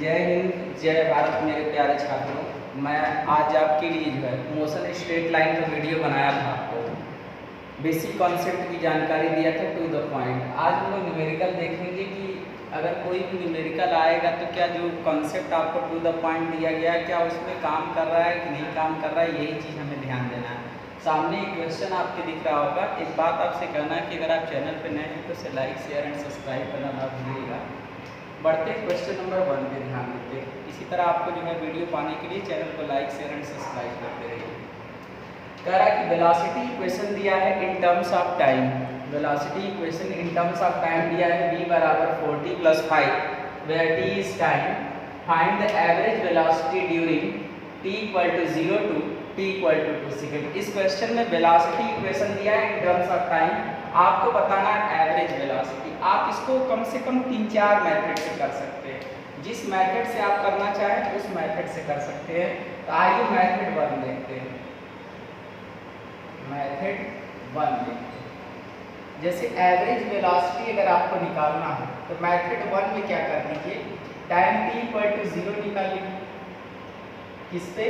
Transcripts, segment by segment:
जय हिंद, जय भारत मेरे प्यारे छात्रों। मैं आज आपके लिए जो है मोशन स्ट्रेट लाइन का वीडियो बनाया था। आपको बेसिक कॉन्सेप्ट की जानकारी दिया था, टू द पॉइंट। आज हम लोग न्यूमेरिकल देखेंगे कि अगर कोई भी न्यूमेरिकल आएगा तो क्या जो कॉन्सेप्ट आपको टू द पॉइंट दिया गया है क्या उसमें काम कर रहा है कि नहीं काम कर रहा है, यही चीज़ हमें ध्यान देना है। सामने एक क्वेश्चन आपके दिख रहा होगा। एक बात आपसे कहना है कि अगर आप चैनल पर नए हैं तो उसे लाइक शेयर एंड सब्सक्राइब करना ना भूलिएगा। बढ़ते क्वेश्चन नंबर 1 पे ध्यान देते हैं। इसी तरह आपको जो है वीडियो पाने के लिए चैनल को लाइक शेयर एंड सब्सक्राइब करते रहिए। कह रहा है कि वेलोसिटी इक्वेशन दिया है in terms of time. Velocity equation in terms of time दिया है v बराबर 40 + 5 where t is time. Find the average velocity during t = 0 to t = 2 second. इस क्वेश्चन में वेलोसिटी इक्वेशन दिया है इन टर्म्स ऑफ टाइम। आपको बताना है एवरेज वेलोसिटी। आप इसको कम से कम 3-4 मेथड से कर सकते हैं। जिस मेथड से आप करना चाहें उस मेथड से कर सकते हैं। तो आइए मेथड 1 देखते हैं। मेथड 1 देखते हैं। जैसे एवरेज वेलोसिटी अगर आपको निकालना है तो मेथड 1 में क्या कर दीजिए, टाइम t = 0 निकाल लीजिए। किस पे?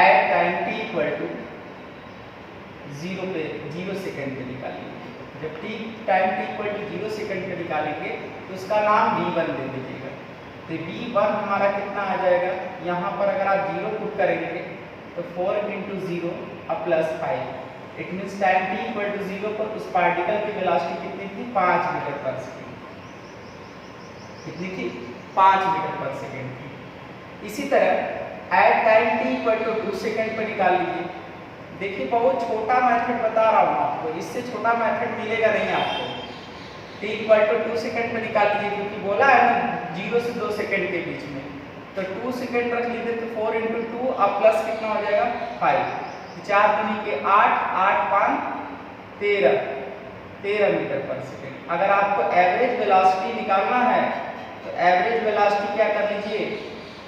एट टाइम t = 0 पे 0 सेकंड पे निकालिए। जब टाइम t = 0 सेकंड पे निकालेंगे तो उसका नाम v1 दे दीजिएगा। तो v1 हमारा कितना आ जाएगा, यहाँ पर अगर आप 0 पुट करेंगे तो 4 × 0 + 5। इट मीन्स टाइम t = 0 पर उस पार्टिकल की वेलोसिटी कितनी थी, 5 मीटर पर सेकेंड। कितनी थी? 5 मीटर पर सेकेंड थी। इसी तरह एट टाइम t = 2 सेकंड पर निकाल लीजिए। देखिए बहुत छोटा मेथड बता रहा हूँ आपको, इससे छोटा मेथड मिलेगा नहीं आपको। t = 2 सेकंड पे निकाल लीजिए, क्योंकि बोला है ना 0 से 2 सेकंड के बीच में। तो 2 सेकंड रख लीजिए तो 4 × 2 अब प्लस कितना हो जाएगा, 5। 4 दूनी के 8, 8 5 13 मीटर पर सेकंड। अगर आपको एवरेज वेलोसिटी निकालना है तो एवरेज वेलोसिटी क्या कर लीजिए,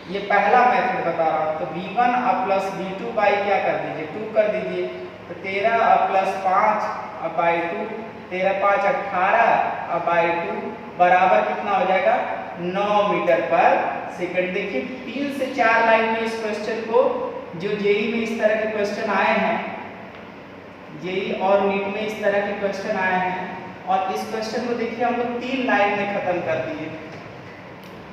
ये पहला मेथड बता रहा हूँ। तो v1 + v2 बाई क्या कर दीजिए, 2 कर दीजिए। तो 13 + 5 बाई 2, 13 5 18 बाई 2 बराबर कितना हो जाएगा, 9 मीटर पर सेकंड। देखिए 3 से 4 लाइन में इस क्वेश्चन को, जो जेई में इस तरह के क्वेश्चन आए हैं, जेई और नीट में इस तरह के क्वेश्चन आए हैं, और इस क्वेश्चन को देखिए हम लोग 3 लाइन में खत्म कर दिए।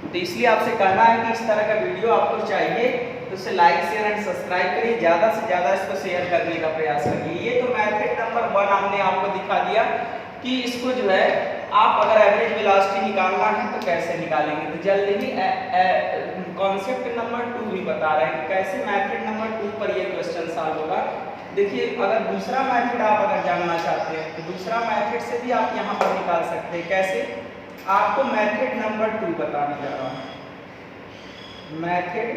तो इसलिए आपसे कहना है कि इस तरह का वीडियो आपको चाहिए तो उसे लाइक शेयर एंड सब्सक्राइब करिए, ज़्यादा से ज़्यादा इसको शेयर करने का प्रयास करिए। ये तो मेथड नंबर 1 हमने आपको दिखा दिया कि इसको जो है आप अगर एवरेज वेलोसिटी निकालना है तो कैसे निकालेंगे। तो जल्दी ही कॉन्सेप्ट नंबर 2 भी बता रहे हैं कि कैसे मेथड नंबर 2 पर ये क्वेश्चन सॉल्व होगा। देखिए अगर दूसरा मेथड आप अगर जानना चाहते हैं तो दूसरा मेथड से भी आप यहाँ पर निकाल सकते हैं। कैसे? आपको मेथड नंबर 2 बताने जा रहा हूँ। मेथड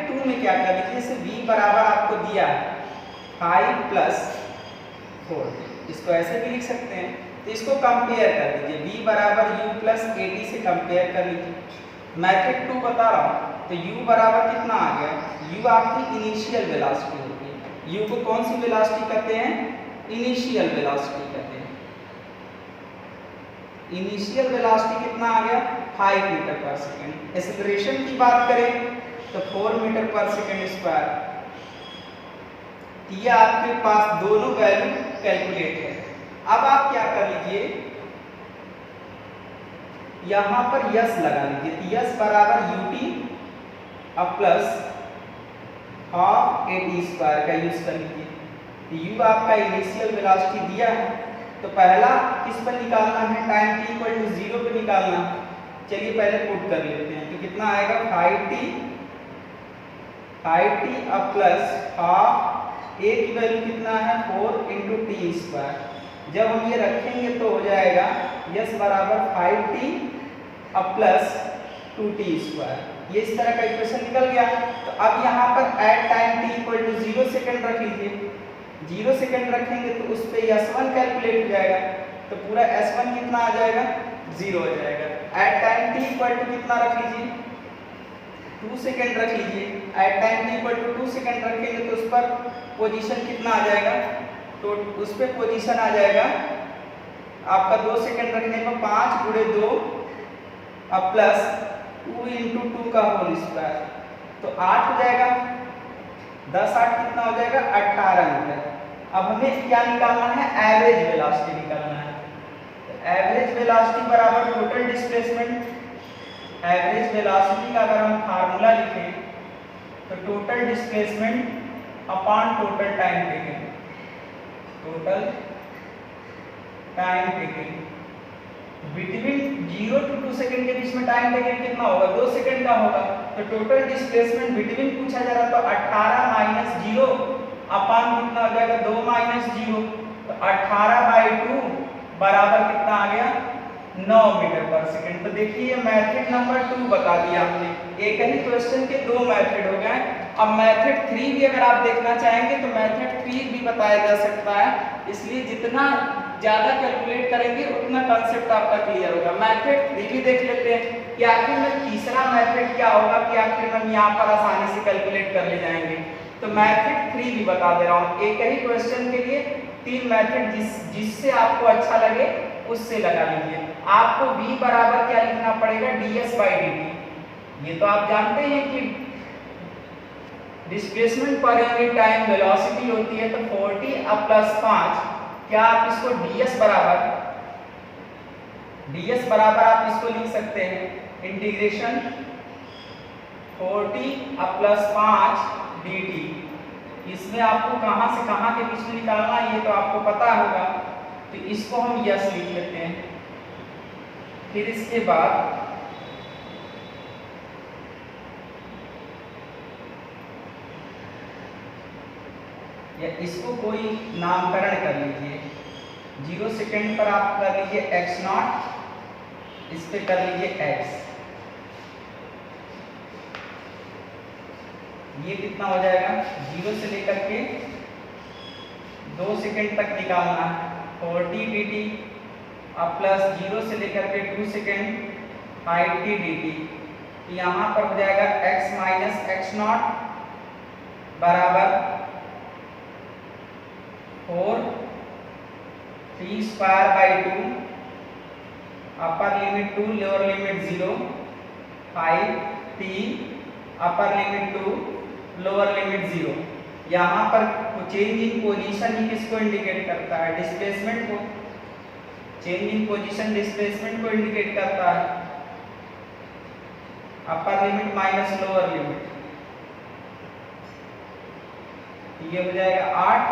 2 में क्या कर लीजिए, जैसे v बराबर आपको दिया है 5 + 4, इसको ऐसे भी लिख सकते हैं। तो इसको कंपेयर कर लीजिए, v बराबर u + 80 से कंपेयर कर लीजिए। मेथड 2 बता रहा हूँ तो u बराबर कितना आ गया, u आपकी इनिशियल वेलोसिटी होती है। u को कौन सी वेलोसिटी कहते हैं, इनिशियल वेलोसिटी कहते हैं। इनिशियल वेलोसिटी कितना आ गया, 5 मीटर पर सेकंड। एक्सेलरेशन की बात करें तो 4 मीटर पर सेकंड स्क्वायर। ये आपके पास दोनों वैल्यू कैलकुलेट है। अब आप क्या कर लीजिए, यहां पर यस लगा लीजिए। यस बराबर ut प्लस ½ at² का यूज कर लीजिए। u आपका इनिशियल वेलोसिटी दिया है तो पहला किस पर निकालना है, टाइम t = 0 पे निकालना। चलिए पहले पुट कर लेते हैं। तो कितना आएगा, 5t प्लस ½ a की वैल्यू कितना है, 4 × t²। जब हम ये रखेंगे तो हो जाएगा यस बराबर 5t प्लस 2t²। ये इस तरह का इक्वेशन निकल गया। तो अब यहाँ पर एट टाइम t = 0 सेकंड रख लीजिए। 0 सेकंड रखेंगे तो उस पे S1 कैलकुलेट हो जाएगा। तो पूरा S1 कितना आ जाएगा, 0 हो जाएगा। एट टाइम t = कितना रख लीजिए, 2 सेकंड रख लीजिए। एट टाइम t = 2 सेकंड रखेंगे तो उस पर पोजीशन कितना आ जाएगा, तो उस पर पोजीशन आ जाएगा आपका 2 सेकंड रखने पर 5 × 2 अब प्लस 2 इंटू 2 का होल स्क्वायर, तो 8 हो जाएगा, 10 8 कितना हो जाएगा 18 मीटर। अब हमें क्या निकालना है, एवरेज वेलोसिटी निकालना है। तो एवरेज वेलोसिटी बराबर टोटल डिस्प्लेसमेंट, एवरेज वेलोसिटी का अगर हम फार्मूला लिखें तो total displacement upon total time taken, total time taken between 0 to 2 second के बीच में टाइम टेकन कितना होगा, 2 सेकंड का होगा। तो टोटल डिस्प्लेसमेंट बिटवीन पूछा जा रहा तो 18 माइनस 0 अपॉन कितना हो जाएगा 2 माइनस 0, तो 18/2 बराबर कितना आ गया 9 मीटर पर सेकंड। तो देखिए मेथड नंबर 2 बता दिया हमने, एक ही क्वेश्चन के 2 मेथड हो गए। अब मेथड 3 भी अगर आप देखना चाहेंगे तो मेथड 3 भी बताया जा सकता है, इसलिए जितना ज्यादा कैलकुलेट करेंगे उतना कांसेप्ट आपका क्लियर होगा। मेथड 3 भी देख लेते हैं कि आखिर में तीसरा मेथड क्या होगा कि आखिर हम यहाँ पर आसानी से कैलकुलेट कर ले जाएंगे। तो मेथड 3 भी बता दे रहा हूँ, एक ही क्वेश्चन के लिए 3 मेथड, जिससे आपको अच्छा लगे उससे लगा लीजिए। आपको v बराबर क्या लिखना पड़ेगा, ds/dt। ये तो आप जानते हैं कि displacement per unit time velocity होती है, तो 40 अब प्लस 5, क्या आप इसको ds बराबर आप इसको लिख सकते हैं इंटीग्रेशन 40 अब प्लस 5 dt। इसमें आपको कहां से कहां के बीच में निकालना है ये तो आपको पता होगा, तो इसको हम यस लिख लेते हैं। फिर इसके बाद या इसको कोई नामकरण कर लीजिए, 0 सेकंड पर आप कर लीजिए x0, इस पे कर लीजिए x। ये कितना हो जाएगा, 0 से लेकर के 2 सेकंड तक निकालना है, 40 dt अब प्लस 0 से लेकर के 2 सेकंड 50 dt। यहाँ पर हो जाएगा x माइनस x0 बराबर 4 t²/2, upper limit 2 lower limit 0, 5 t upper limit 2 lower limit 0। यहाँ पर चेंज इन पोजीशन ही किसको इंडिकेट करता है, डिस्प्लेसमेंट को। चेंज इन पोजीशन डिस्प्लेसमेंट को इंडिकेट करता है, upper limit minus lower limit. ये हो जाएगा 8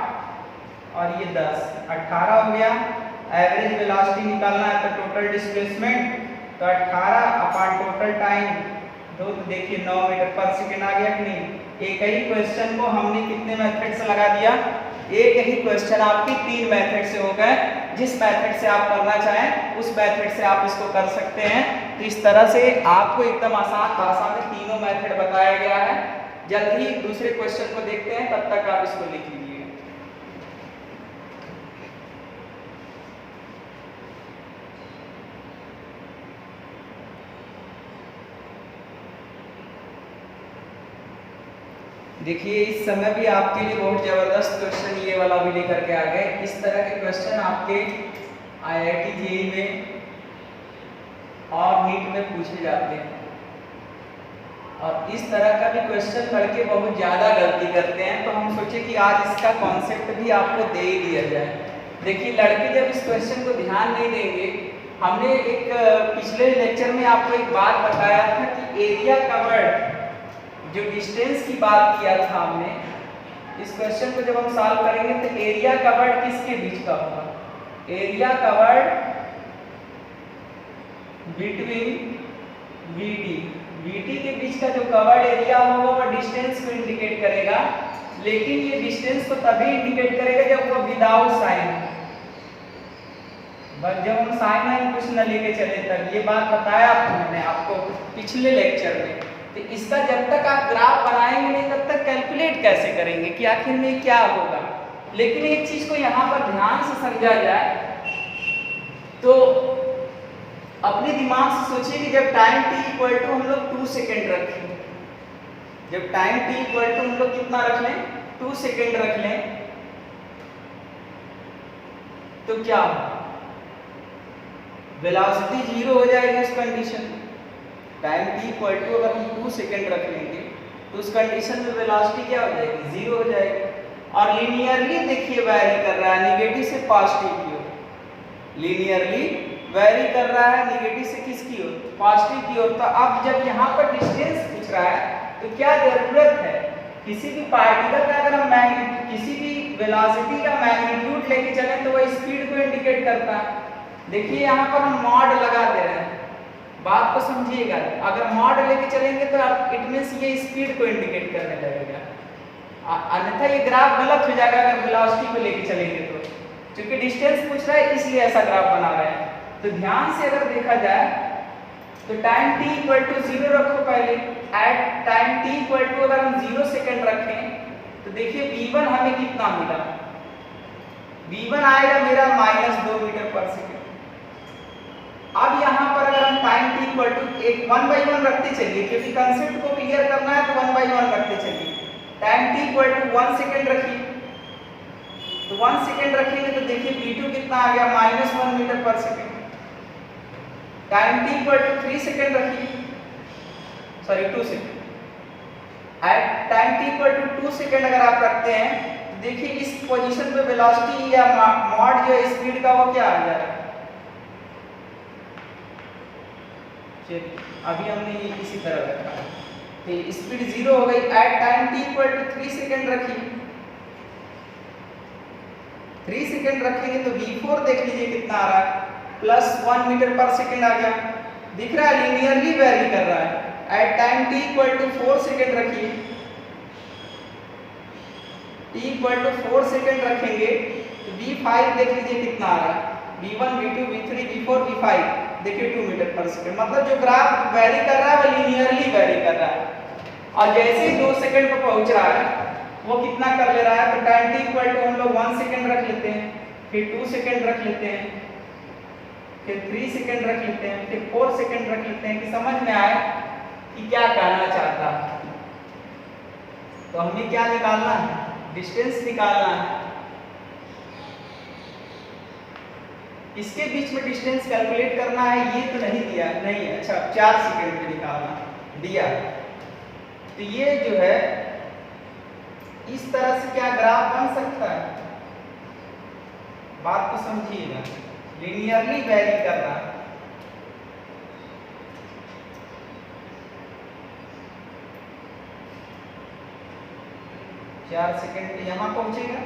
और ये 10, 18 हो गया। एवरेज वेलोसिटी निकालना है तो टोटल डिस्प्लेसमेंट, तो 18 अपॉन टोटल टाइम, तो देखिए 9 मीटर पर सेकंड आ गया कि नहीं। एक ही क्वेश्चन को हमने कितने मेथड से लगा दिया, एक ही क्वेश्चन आपके 3 मेथड से हो गए। जिस मेथड से आप करना चाहें उस मेथड से आप इसको कर सकते हैं। तो इस तरह से आपको एकदम आसान भाषा में तीनों मेथड बताया गया है। जल्द ही दूसरे क्वेश्चन को देखते हैं, तब तक आप इसको लिख लीजिए। देखिए इस समय भी आपके लिए बहुत जबरदस्त क्वेश्चन ये वाला भी लेकर के आ गए। इस तरह के क्वेश्चन आपके IIT JEE में और नीट में पूछे जाते हैं, और इस तरह का भी क्वेश्चन करके बहुत ज़्यादा गलती करते हैं। तो हम सोचे कि आज इसका कॉन्सेप्ट भी आपको दे ही दिया जाए। देखिए लड़के जब इस क्वेश्चन को ध्यान नहीं देंगे, हमने एक पिछले लेक्चर में आपको एक बात बताया था कि एरिया कवर्ड, जो डिस्टेंस की बात किया था हमने, इस क्वेश्चन को जब हम सॉल्व करेंगे तो एरिया कवर्ड किसके बीच का होगा, एरिया कवर्ड बिटवीन VT के बीच का जो कवर्ड एरिया होगा वो डिस्टेंस को इंडिकेट करेगा। लेकिन ये डिस्टेंस को तभी इंडिकेट करेगा जब वो विदाउट साइन, बस जब हम साइन लाइन कुछ न लेके चले तब। ये बात बताया था मैंने आपको पिछले लेक्चर में। तो इसका जब तक आप ग्राफ बनाएंगे नहीं तब तक कैलकुलेट कैसे करेंगे कि आखिर में क्या होगा। लेकिन एक चीज को यहाँ पर ध्यान से समझा जाए तो अपने दिमाग से सोचिए कि जब टाइम t इक्वल टू हम लोग 2 सेकेंड रखें, जब टाइम t इक्वल टू हम लोग कितना रख लें, 2 सेकेंड रख लें, तो क्या वेलोसिटी 0 हो जाएगी उस कंडीशन में। टाइम t इक्वल टू अगर हम 2 सेकेंड रख लेंगे तो उस कंडीशन में वेलोसिटी क्या हो जाएगी, 0 हो जाएगी। और लीनियरली देखिए वैरी कर रहा है निगेटिव से पॉजिटिव की ओर, लीनियरली वैरी कर रहा है निगेटिव से किसकी ओर, पॉजिटिव की ओर। तो अब जब यहाँ पर डिस्टेंस पूछ रहा है तो क्या जरूरत है, किसी भी पार्टिकल का अगर हम मैग्नीट्यूड, किसी भी वेलोसिटी का मैग्नीट्यूड लेके चले तो वह स्पीड को इंडिकेट करता है। देखिए यहाँ पर हम मॉड लगा दे रहे हैं, बात को समझिएगा। अगर मॉड लेके चलेंगे तो इट मींस ये स्पीड को इंडिकेट करने लगेगा, अन्यथा ये ग्राफ गलत हो जाएगा अगर वेलोसिटी को लेके चलेंगे तो, क्योंकि डिस्टेंस पूछ रहा है इसलिए ऐसा ग्राफ बना रहे हैं। तो ध्यान से अगर देखा जाए तो टाइम t इक्वल टू 0 रखो पहले। At time t equal to अगर हम 0 सेकेंड रखें तो देखिए v1 हमें कितना मिला, v1 आएगा मेरा -2 मीटर पर सेकेंड। अब यहाँ पर अगर हम टाइम t इक्वल टू 1/1 रखते चलिए, क्योंकि कंसेप्ट को क्लियर करना है तो 1/1 रखते चलिए। Time t equal to 1 second रखिए, तो 1 सेकेंड रखेंगे तो देखिए v2 कितना आ गया, -1 metre per second. Time t equal to 3 second रखिए, sorry 2 second. At time t equal to 2 second अगर आप रखते हैं तो देखिए इस पोजीशन पे वेलोसिटी या मॉड जो है स्पीड का वो क्या आ जाएगा। चलिए अभी हमने ये इसी तरह रखा है तो स्पीड 0 हो गई। At time t equal to 3 second रखिए, 3 सेकेंड रखेंगे तो v4 देख लीजिए कितना आ रहा है, +1 मीटर पर सेकेंड आ गया। दिख रहा है लीनियरली वेरी कर रहा है। At time t equal to 4 second रखिए, t इक्वल टू 4 सेकेंड रखेंगे तो v5 देख लीजिए कितना आ रहा है, v1 v2 v3 v4 v5 देखिए 2 मीटर पर सेकेंड। मतलब जो ग्राफ वेरी कर रहा है वो लीनियरली वेरी कर रहा है। और जैसे ही 2 सेकेंड पर पहुंच रहा है वो कितना कर ले रहा है, तो टाइम t इक्वल टू हम लोग 1 सेकेंड रख लेते हैं, फिर 2 सेकेंड रख लेते हैं, फिर 3 सेकेंड रख लेते हैं, फिर 4 सेकेंड रख लेते हैं कि समझ में आए कि क्या कहना चाहता है। तो हमें क्या निकालना है, डिस्टेंस निकालना है। इसके बीच में डिस्टेंस कैलकुलेट करना है, ये तो नहीं दिया, नहीं है, अच्छा 4 सेकेंड में निकालना दिया। तो ये जो है इस तरह से क्या ग्राफ बन सकता है, बात को समझिएगा, लीनियरली वेरी कर रहा है। चार सेकेंड पे यहाँ पहुंचेगा,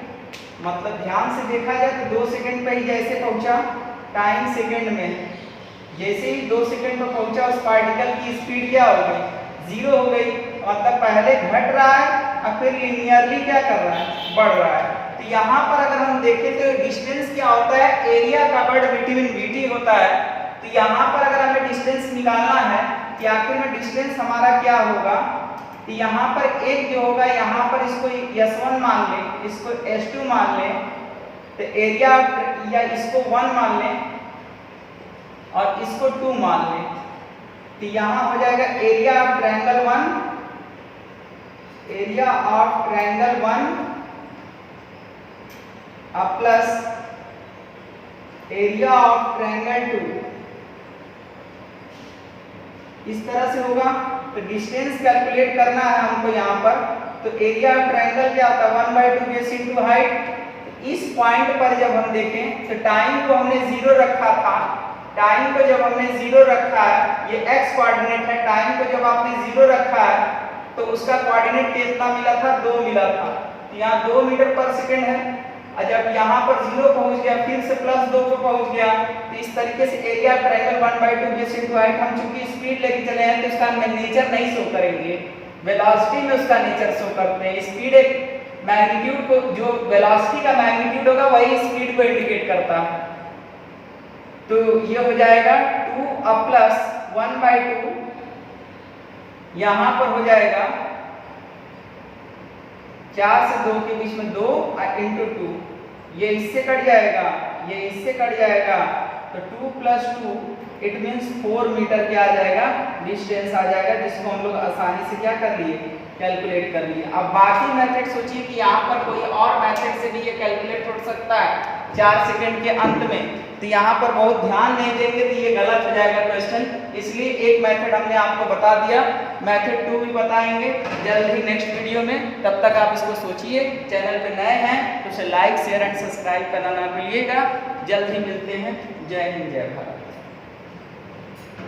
मतलब ध्यान से देखा जाए तो 2 सेकेंड पे ही जैसे पहुंचा टाइम सेकेंड में, जैसे ही 2 सेकेंड पर पहुंचा उस पार्टिकल की स्पीड क्या हो गई, 0 हो गई। मतलब पहले घट रहा है और फिर लीनियरली क्या कर रहा है, बढ़ रहा है। तो यहाँ पर अगर हम देखें तो डिस्टेंस क्या होता है, एरिया कवर्ड बिटवीन VT होता है। तो यहाँ पर अगर हमें डिस्टेंस निकालना है कि आखिर में डिस्टेंस हमारा क्या होगा, तो यहाँ पर एक जो होगा, यहाँ पर इसको S1 मान लें, इसको S2 मान लें, तो एरिया या इसको 1 मान लें और इसको 2 मान लें, तो यहाँ हो जाएगा area of triangle 1, area of triangle 1 plus area of triangle 2, इस तरह से होगा। तो डिस्टेंस कैलकुलेट करना है हमको यहाँ पर, तो एरिया ऑफ ट्रायंगल क्या होता है, 1/2 बेस इनटू हाइट। इस पॉइंट पर जब हम देखें तो टाइम को हमने 0 रखा था, टाइम को जब हमने 0 रखा है, ये x कोऑर्डिनेट है, टाइम को जब आपने 0 रखा है तो उसका कोऑर्डिनेट कितना मिला था, 2 मिला था। तो यहाँ 2 मीटर पर सेकेंड है, और जब यहाँ पर 0 पहुंच गया फिर से +2 पे पहुंच गया। तो इस तरीके से area triangle 1/2 base into height, हम चूंकि स्पीड लेके चले हैं तो इसका नेचर नहीं शो करेंगे, वेलोसिटी में उसका नेचर शो करते हैं। स्पीड एक मैग्नीट्यूड को, जो वेलोसिटी का मैग्नीट्यूड होगा वही स्पीड को इंडिकेट करता है। तो ये हो जाएगा 2 प्लस 1/2, यहाँ पर हो जाएगा 4 से 2 के बीच में 2 इंटू 2, ये इससे कट जाएगा, ये इससे कट जाएगा, तो 2 + 2 इट मीन्स 4 मीटर क्या आ जाएगा, डिस्टेंस आ जाएगा, जिसको हम लोग आसानी से क्या कर लिए, कैलकुलेट कर लिए। अब बाकी मेथड सोचिए कि यहाँ पर कोई और मेथड से भी ये कैलकुलेट हो सकता है 4 सेकेंड के अंत में। तो यहाँ पर बहुत ध्यान नहीं देंगे तो ये गलत हो जाएगा क्वेश्चन, इसलिए एक मेथड हमने आपको बता दिया, मेथड 2 भी बताएंगे जल्द ही नेक्स्ट वीडियो में। तब तक आप इसको सोचिए, चैनल पे नए हैं तो उसे लाइक शेयर एंड सब्सक्राइब करना ना भूलिएगा। जल्द ही मिलते हैं। जय हिंद जय भारत।